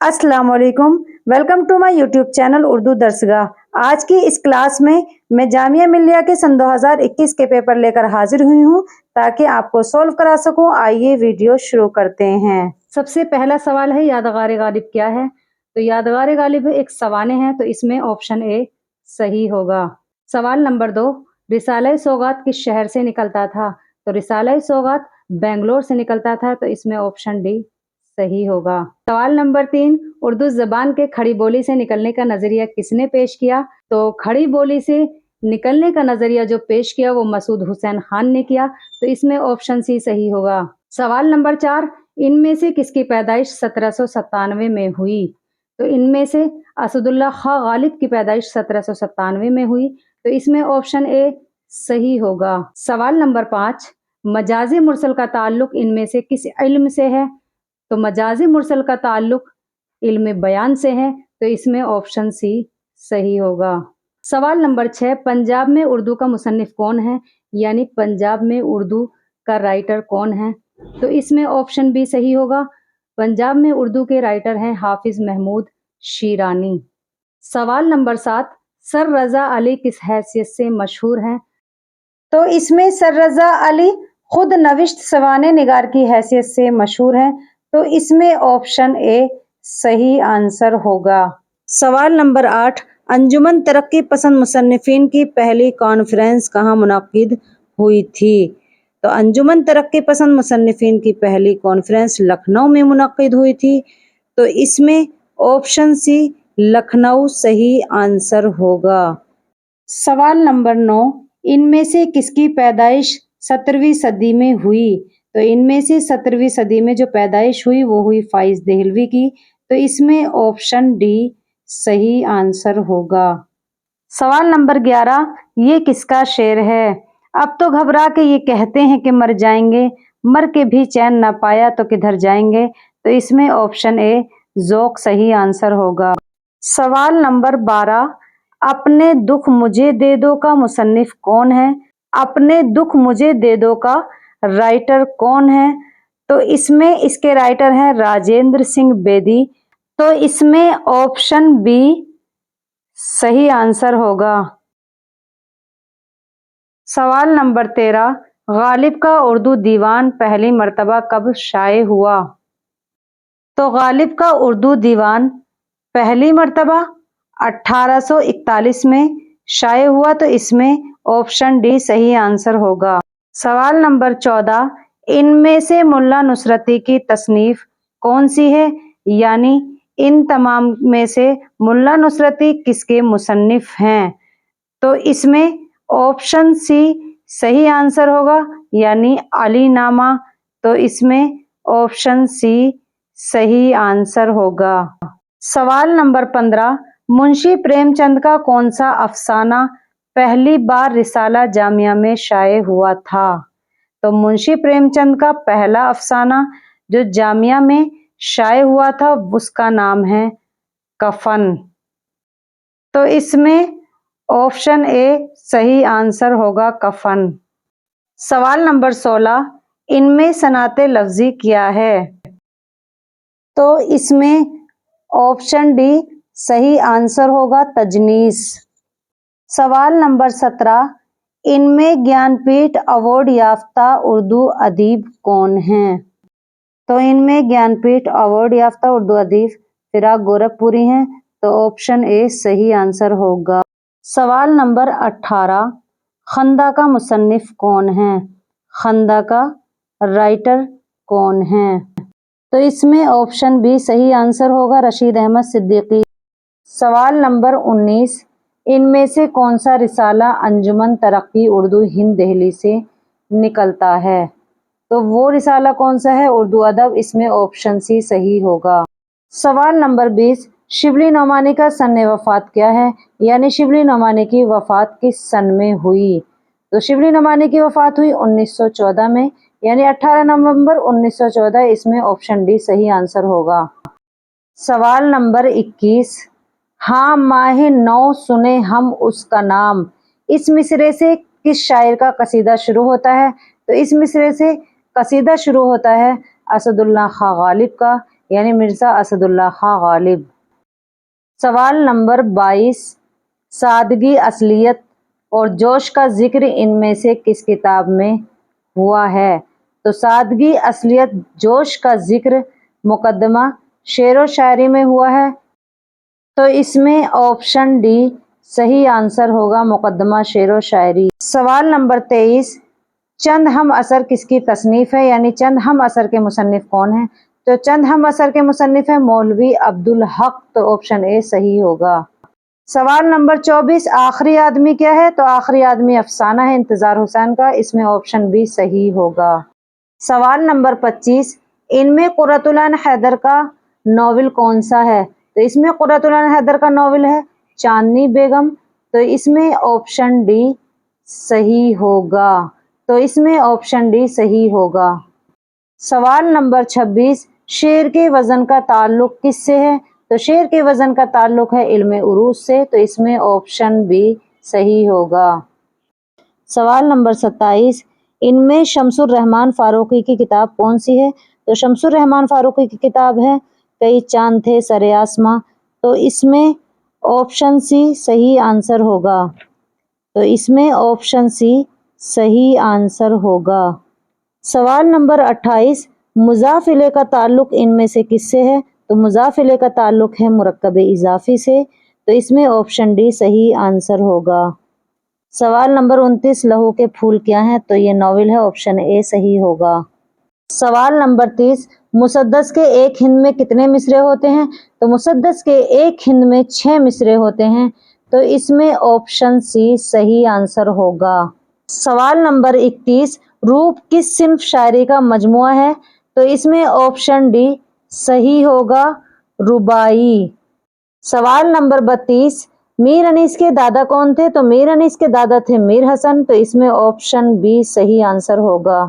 अस्सलाम वालेकुम। Welcome to my YouTube channel Urdu Darsgah. आज की इस क्लास में मैं जामिया मिल्लिया के सन 2021 के पेपर लेकर हाजिर हुई हूँ ताकि आपको सोल्व करा सकूं। आइए वीडियो शुरू करते हैं। सबसे पहला सवाल है यादगार गालिब क्या है। तो यादगार गालिब एक सवाने हैं, तो इसमें ऑप्शन ए सही होगा। सवाल नंबर 2, रिसाला सौगात किस शहर से निकलता था। तो रिसाला सौगात बेंगलोर से निकलता था, तो इसमें ऑप्शन डी सही होगा। सवाल नंबर 3, उर्दू जबान के खड़ी बोली से निकलने का नजरिया किसने पेश किया। तो खड़ी बोली से निकलने का नजरिया जो पेश किया वो मसूद हुसैन खान ने किया, तो इसमें ऑप्शन सी सही होगा। सवाल नंबर 4, इनमें से किसकी पैदाइश 1797 में हुई। तो इनमें से असदुल्ला खां गालिब की पैदाइश 1797 में हुई, तो इसमें ऑप्शन ए सही होगा। सवाल नंबर 5, मजाजी मुरसल का ताल्लुक इनमें से किस इल्म से है। तो मजाजी मुरसल का ताल्लुक इल्म बयान से है, तो इसमें ऑप्शन सी सही होगा। सवाल नंबर 6, पंजाब में उर्दू का मुसन्निफ कौन है, यानी पंजाब में उर्दू का राइटर कौन है। तो इसमें ऑप्शन बी सही होगा। पंजाब में उर्दू के राइटर हैं हाफिज महमूद शीरानी। सवाल नंबर 7, सर रजा अली किस हैसियत से मशहूर हैं। तो इसमें सर रजा अली खुद नविश्त सवाने निगार की हैसियत से मशहूर हैं, तो इसमें ऑप्शन ए सही आंसर होगा। सवाल नंबर 8, अंजुमन तरक्की पसंद मुसन्निफीन की पहली कॉन्फ्रेंस कहाँ मुनक्किद हुई थी। तो अंजुमन तरक्की पसंद मुसन्निफीन की पहली कॉन्फ्रेंस लखनऊ में मुनक्किद हुई थी, तो इसमें ऑप्शन सी लखनऊ सही आंसर होगा। सवाल नंबर 9, इनमें से किसकी पैदाइश 17वीं सदी में हुई। तो इनमें से 17वीं सदी में जो पैदाइश हुई वो हुई फाइज देहलवी की, तो इसमें ऑप्शन डी सही आंसर होगा। सवाल नंबर 11, ये किसका शेर है। अब तो घबरा के ये कहते हैं कि मर जाएंगे, मर के भी चैन ना पाया तो किधर जाएंगे, तो इसमें ऑप्शन ए ज़ौक़ सही आंसर होगा। सवाल नंबर 12, अपने दुख मुझे दे दो का मुसन्निफ कौन है। अपने दुख मुझे दे दो का राइटर कौन है। तो इसमें इसके राइटर हैं राजेंद्र सिंह बेदी, तो इसमें ऑप्शन बी सही आंसर होगा। सवाल नंबर 13, गालिब का उर्दू दीवान पहली मर्तबा कब शाये हुआ। तो गालिब का उर्दू दीवान पहली मर्तबा 1841 में शाये हुआ, तो इसमें ऑप्शन डी सही आंसर होगा। सवाल नंबर 14, इनमें से मुल्ला नुसरती की तसनीफ कौन सी है, यानी इन तमाम में से मुल्ला नुसरती किसके मुसन्निफ हैं। तो इसमें ऑप्शन सी सही आंसर होगा, यानी अली नामा, तो इसमें ऑप्शन सी सही आंसर होगा। सवाल नंबर 15, मुंशी प्रेमचंद का कौन सा अफसाना पहली बार रिसाला जामिया में शाये हुआ था। तो मुंशी प्रेमचंद का पहला अफसाना जो जामिया में शाये हुआ था उसका नाम है कफन, तो इसमें ऑप्शन ए सही आंसर होगा कफन। सवाल नंबर 16, इनमें सनाते लफ्जी क्या है। तो इसमें ऑप्शन डी सही आंसर होगा तजनीस। सवाल नंबर 17, इनमें ज्ञानपीठ अवार्ड याफ्ता उर्दू अदीब कौन हैं। तो इनमें ज्ञानपीठ अवार्ड याफ्ता उर्दू अदीब फिराक गोरखपुरी हैं, तो ऑप्शन ए सही आंसर होगा। सवाल नंबर 18, खंदा का मुसन्निफ कौन है। खंदा का राइटर कौन है। तो इसमें ऑप्शन बी सही आंसर होगा रशीद अहमद सिद्दीकी। सवाल नंबर 19, इनमें से कौन सा रिसाला अंजुमन तरक्की उर्दू हिंद दिल्ली से निकलता है। तो वो रिसाला कौन सा है, उर्दू अदब, इसमें ऑप्शन सी सही होगा। सवाल नंबर 20, शिबली नोमानी का सन वफात क्या है, यानी शिबली नोमानी की वफात किस सन में हुई। तो शिबली नोमानी की वफात हुई 1914 में, यानी 18 नवंबर 1914, इसमें ऑप्शन डी सही आंसर होगा। सवाल नंबर 21, हाँ माहे नौ सुने हम उसका नाम, इस मिसरे से किस शायर का कसीदा शुरू होता है। तो इस मिसरे से कसीदा शुरू होता है असदुल्ला खां गालिब का, یعنی مرزا اسد اللہ خان غالب۔ سوال نمبر 22، سادگی، اصلیت اور جوش کا ذکر ان میں سے کس کتاب میں ہوا ہے؟ تو سادگی، اصلیت، جوش کا ذکر مقدمہ شعر و شاعری میں ہوا ہے، تو اس میں آپشن ڈی صحیح آنسر ہوگا، مقدمہ شعر و شاعری۔ سوال نمبر 23، چند ہم اثر کس کی تصنیف ہے؟ یعنی چند ہم اثر کے مصنف کون ہیں؟ تو چند ہم اثر کے مصنف ہیں مولوی عبدالحق، تو آپشن اے صحیح ہوگا۔ سوال نمبر 24، آخری آدمی کیا ہے؟ تو آخری آدمی افسانہ ہے انتظار حسین کا، اس میں آپشن بی صحیح ہوگا۔ سوال نمبر 25، ان میں قرۃ العین حیدر کا ناول کون سا ہے؟ تو اس میں قرۃ العین حیدر کا ناول ہے چاندنی بیگم، تو اس میں آپشن ڈی صحیح ہوگا، تو اس میں آپشن ڈی صحیح ہوگا۔ سوال نمبر 26، شعر کے وزن کا تعلق کس سے ہے؟ تو شعر کے وزن کا تعلق ہے علم عروض سے، تو اس میں آپشن بی صحیح ہوگا۔ سوال نمبر 27، ان میں شمس الرحمن فاروقی کی کتاب کون سی ہے؟ تو شمس الرحمن فاروقی کی کتاب ہے کئی چاند تھے سر آسماں، تو اس میں آپشن سی صحیح آنسر ہوگا، تو اس میں آپشن سی صحیح آنسر ہوگا۔ سوال نمبر 28، مضاف الیہ کا تعلق ان میں سے کس سے ہے؟ تو مضاف الیہ کا تعلق ہے مرکب اضافی سے، تو اس میں آپشن ڈی صحیح آنسر ہوگا۔ سوال نمبر 29، لہو کے پھول کیا ہیں؟ تو یہ ناول ہے، آپشن اے صحیح ہوگا۔ سوال نمبر 30، مسدس کے ایک ہند میں کتنے مصرے ہوتے ہیں؟ تو مسدس کے ایک ہند میں 6 مصرے ہوتے ہیں، تو اس میں آپشن سی صحیح آنسر ہوگا۔ سوال نمبر 31، روپ کس صنف شاعری کا مجموعہ ہے؟ تو اس میں آپشن ڈی صحیح ہوگا، رباعی۔ سوال نمبر 32، میر انیس کے دادا کون تھے؟ تو میر انیس کے دادا تھے میر حسن، تو اس میں آپشن بی صحیح آنسر ہوگا۔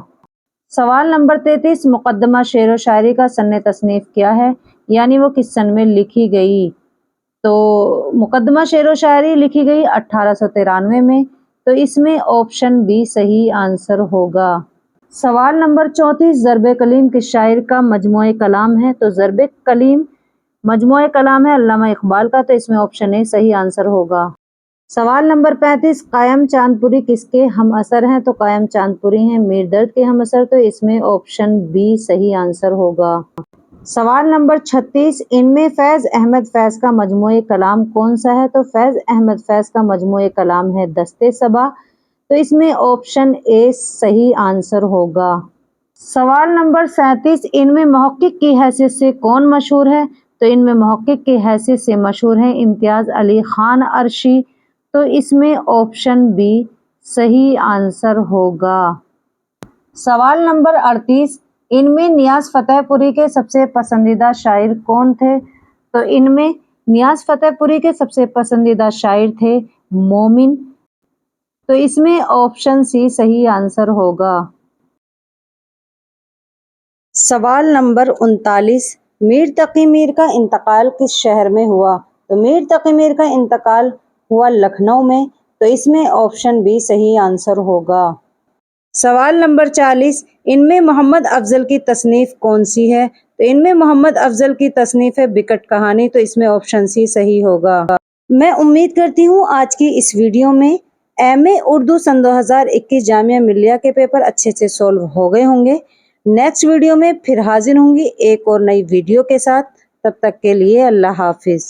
سوال نمبر 33، مقدمہ شعر و شاعری کا سن تصنیف کیا ہے؟ یعنی وہ کس سن میں لکھی گئی؟ تو مقدمہ شعر و شاعری لکھی گئی 1893 میں، تو اس میں آپشن بی صحیح آنسر ہوگا۔ سوال نمبر 34، ضرب کلیم کس شاعر کا مجموعہ کلام ہے؟ تو ضرب کلیم مجموعہ کلام ہے علامہ اقبال کا، تو اس میں آپشن اے صحیح آنسر ہوگا۔ سوال نمبر 35، قائم چاند پوری کس کے ہم اثر ہیں؟ تو قائم چاند پوری ہیں میر درد کے ہم اثر، تو اس میں آپشن بی صحیح آنسر ہوگا۔ سوال نمبر 36، ان میں فیض احمد فیض کا مجموعہ کلام کون سا ہے؟ تو فیض احمد فیض کا مجموعہ کلام ہے دست صبا، تو اس میں آپشن اے صحیح آنسر ہوگا۔ سوال نمبر 37، ان میں محقق کی حیثیت سے کون مشہور ہے؟ تو ان میں محقق کی حیثیت سے مشہور ہیں امتیاز علی خان عرشی، تو اس میں آپشن بی صحیح آنسر ہوگا۔ سوال نمبر 38، ان میں نیاز فتح پوری کے سب سے پسندیدہ شاعر کون تھے؟ تو ان میں نیاز فتح پوری کے سب سے پسندیدہ شاعر تھے مومن، تو اس میں آپشن سی صحیح آنسر ہوگا۔ سوال نمبر 39، میر تقی میر کا انتقال کس شہر میں ہوا؟ تو میر تقی میر کا انتقال ہوا لکھنؤ میں، تو اس میں آپشن بی صحیح آنسر ہوگا۔ سوال نمبر 40، ان میں محمد افضل کی تصنیف کون سی ہے؟ تو ان میں محمد افضل کی تصنیف ہے بکٹ کہانی، تو اس میں آپشن سی صحیح ہوگا۔ میں امید کرتی ہوں آج کی اس ویڈیو میں ایم اے اردو سن 2021 جامعہ ملیہ کے پیپر اچھے سے سولو ہو گئے ہوں گے۔ نیکسٹ ویڈیو میں پھر حاضر ہوں گی ایک اور نئی ویڈیو کے ساتھ، تب تک کے لیے اللہ حافظ۔